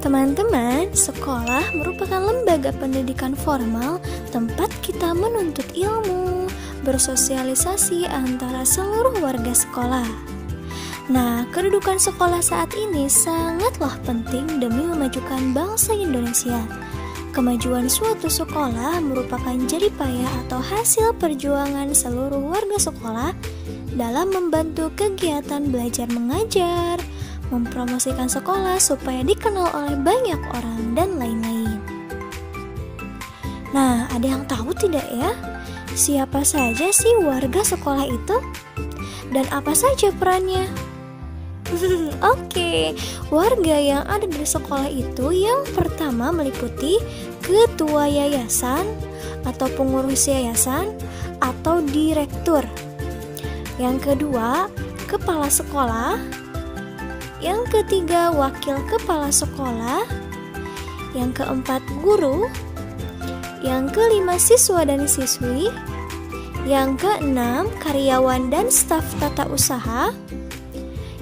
Teman-teman, sekolah merupakan lembaga pendidikan formal tempat kita menuntut ilmu, bersosialisasi antara seluruh warga sekolah. Nah, kedudukan sekolah saat ini sangatlah penting demi memajukan bangsa Indonesia. Kemajuan suatu sekolah merupakan jeripaya atau hasil perjuangan seluruh warga sekolah dalam membantu kegiatan belajar mengajar, mempromosikan sekolah supaya dikenal oleh banyak orang, dan lain-lain. Nah, ada yang tahu tidak ya? Siapa saja sih warga sekolah itu? Dan apa saja perannya? Oke, warga yang ada di sekolah itu yang pertama meliputi ketua yayasan atau pengurus yayasan atau direktur. Yang kedua, kepala sekolah. Yang ketiga, wakil kepala sekolah. Yang keempat, guru. Yang kelima, siswa dan siswi. Yang keenam, karyawan dan staf tata usaha.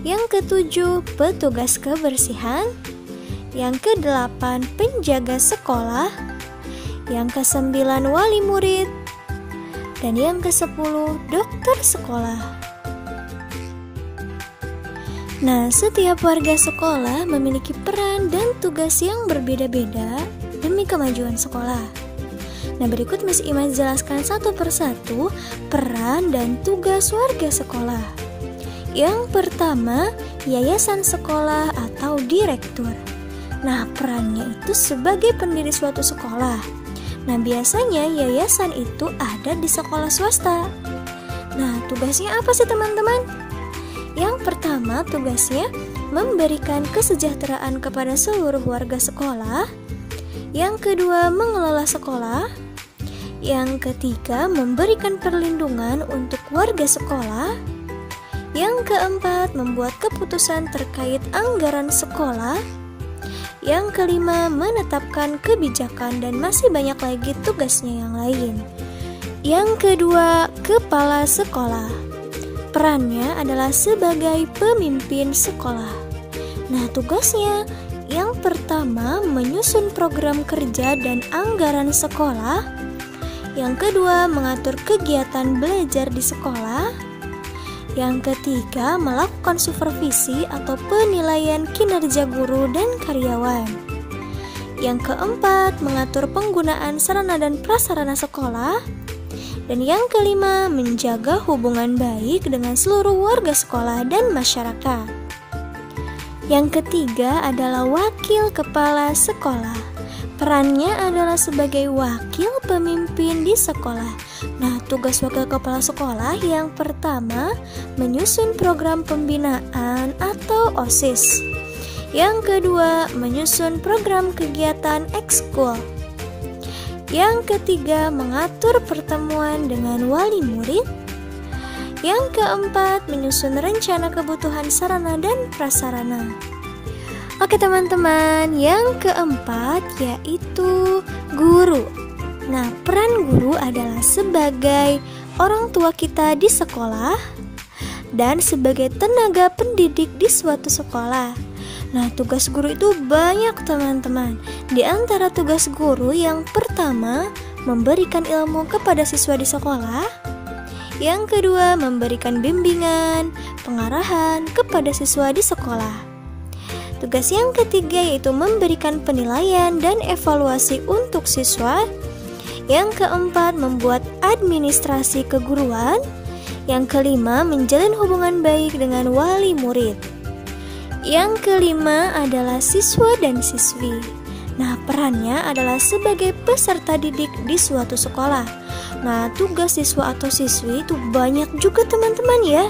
Yang ketujuh, petugas kebersihan. Yang kedelapan, penjaga sekolah. Yang kesembilan, wali murid. Dan yang kesepuluh, dokter sekolah. Nah, setiap warga sekolah memiliki peran dan tugas yang berbeda-beda demi kemajuan sekolah. Nah, berikut Miss Ima jelaskan satu persatu peran dan tugas warga sekolah. Yang pertama, yayasan sekolah atau direktur. Nah, perannya itu sebagai pendiri suatu sekolah. Nah, biasanya yayasan itu ada di sekolah swasta. Nah, tugasnya apa sih teman-teman? Yang pertama, tugasnya memberikan kesejahteraan kepada seluruh warga sekolah. Yang kedua, mengelola sekolah. Yang ketiga, memberikan perlindungan untuk warga sekolah. Yang keempat, membuat keputusan terkait anggaran sekolah. Yang kelima, menetapkan kebijakan, dan masih banyak lagi tugasnya yang lain. Yang kedua, kepala sekolah. Perannya adalah sebagai pemimpin sekolah. Nah, tugasnya yang pertama menyusun program kerja dan anggaran sekolah. Yang kedua, mengatur kegiatan belajar di sekolah. Yang ketiga, melakukan supervisi atau penilaian kinerja guru dan karyawan. Yang keempat, mengatur penggunaan sarana dan prasarana sekolah. Dan yang kelima, menjaga hubungan baik dengan seluruh warga sekolah dan masyarakat. Yang ketiga adalah wakil kepala sekolah. Perannya adalah sebagai wakil pemimpin di sekolah. Nah, tugas wakil kepala sekolah yang pertama, menyusun program pembinaan atau OSIS. Yang kedua, menyusun program kegiatan ekskul. Yang ketiga, mengatur pertemuan dengan wali murid. Yang keempat, menyusun rencana kebutuhan sarana dan prasarana. Oke teman-teman, yang keempat yaitu guru. Nah, peran guru adalah sebagai orang tua kita di sekolah dan sebagai tenaga pendidik di suatu sekolah. Nah, tugas guru itu banyak teman-teman. Di antara tugas guru yang pertama, memberikan ilmu kepada siswa di sekolah. Yang kedua, memberikan bimbingan, pengarahan kepada siswa di sekolah. Tugas yang ketiga yaitu memberikan penilaian dan evaluasi untuk siswa. Yang keempat, membuat administrasi keguruan. Yang kelima, menjalin hubungan baik dengan wali murid. Yang kelima adalah siswa dan siswi. Nah, perannya adalah sebagai peserta didik di suatu sekolah. Nah, tugas siswa atau siswi itu banyak juga teman-teman ya.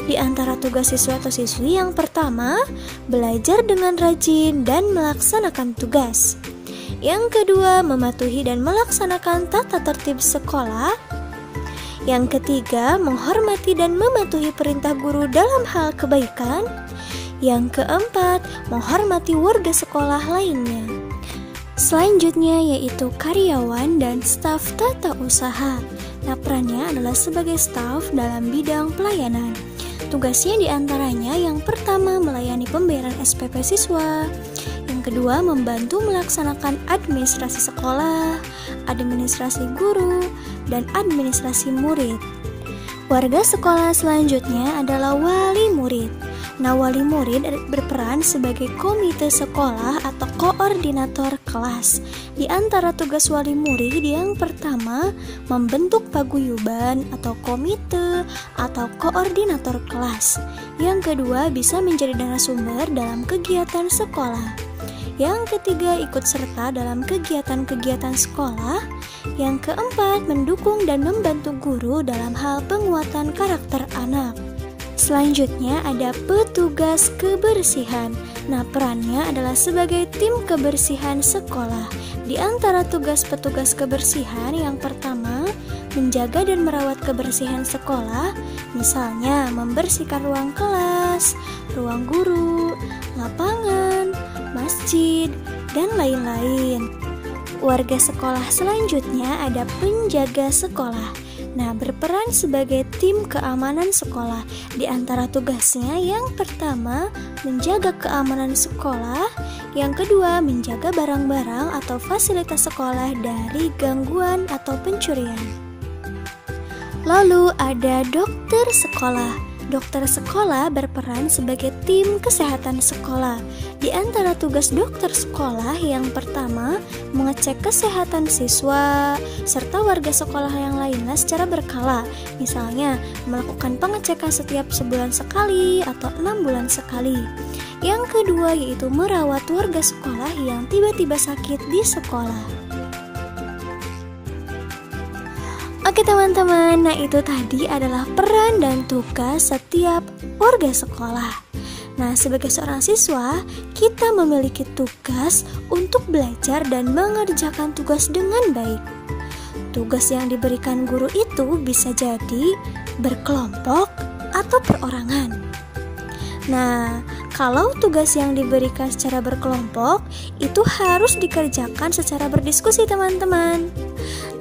Di antara tugas siswa atau siswi yang pertama, belajar dengan rajin dan melaksanakan tugas. Yang kedua, mematuhi dan melaksanakan tata tertib sekolah. Yang ketiga, menghormati dan mematuhi perintah guru dalam hal kebaikan. Yang keempat, menghormati warga sekolah lainnya. Selanjutnya yaitu karyawan dan staf tata usaha. Nah, perannya adalah sebagai staf dalam bidang pelayanan. Tugasnya diantaranya yang pertama melayani pembayaran SPP siswa, yang Yang kedua, membantu melaksanakan administrasi sekolah, administrasi guru, dan administrasi murid. Warga sekolah selanjutnya adalah wali murid. Nah, wali murid berperan sebagai komite sekolah atau koordinator kelas. Di antara tugas wali murid yang pertama, membentuk paguyuban atau komite atau koordinator kelas. Yang kedua, bisa menjadi narasumber dalam kegiatan sekolah. Yang ketiga, ikut serta dalam kegiatan-kegiatan sekolah. Yang keempat, mendukung dan membantu guru dalam hal penguatan karakter anak. Selanjutnya ada petugas kebersihan. Nah, perannya adalah sebagai tim kebersihan sekolah. Di antara tugas petugas kebersihan yang pertama, menjaga dan merawat kebersihan sekolah, misalnya membersihkan ruang kelas, ruang guru, lapangan, masjid, dan lain-lain. Warga sekolah selanjutnya ada penjaga sekolah. Nah, berperan sebagai tim keamanan sekolah. Di antara tugasnya yang pertama, menjaga keamanan sekolah. Yang kedua, menjaga barang-barang atau fasilitas sekolah dari gangguan atau pencurian. Lalu ada dokter sekolah. Dokter sekolah berperan sebagai tim kesehatan sekolah. Di antara tugas dokter sekolah yang pertama, mengecek kesehatan siswa serta warga sekolah yang lainnya secara berkala. Misalnya, melakukan pengecekan setiap sebulan sekali atau 6 bulan sekali. Yang kedua yaitu merawat warga sekolah yang tiba-tiba sakit di sekolah. Oke teman-teman, nah itu tadi adalah peran dan tugas setiap warga sekolah. Nah, sebagai seorang siswa, kita memiliki tugas untuk belajar dan mengerjakan tugas dengan baik. Tugas yang diberikan guru itu bisa jadi berkelompok atau perorangan. Nah, kalau tugas yang diberikan secara berkelompok, itu harus dikerjakan secara berdiskusi teman-teman.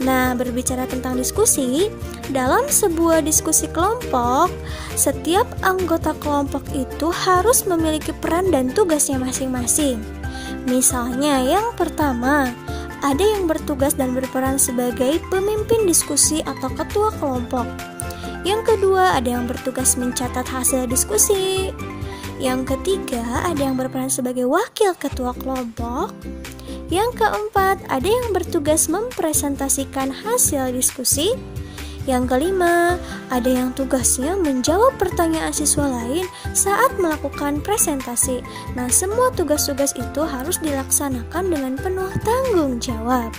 Nah, berbicara tentang diskusi, dalam sebuah diskusi kelompok, setiap anggota kelompok itu harus memiliki peran dan tugasnya masing-masing. Misalnya, yang pertama, ada yang bertugas dan berperan sebagai pemimpin diskusi atau ketua kelompok. Yang kedua, ada yang bertugas mencatat hasil diskusi. Yang ketiga, ada yang berperan sebagai wakil ketua kelompok. Yang keempat, ada yang bertugas mempresentasikan hasil diskusi. Yang kelima, ada yang tugasnya menjawab pertanyaan siswa lain saat melakukan presentasi. Nah, semua tugas-tugas itu harus dilaksanakan dengan penuh tanggung jawab.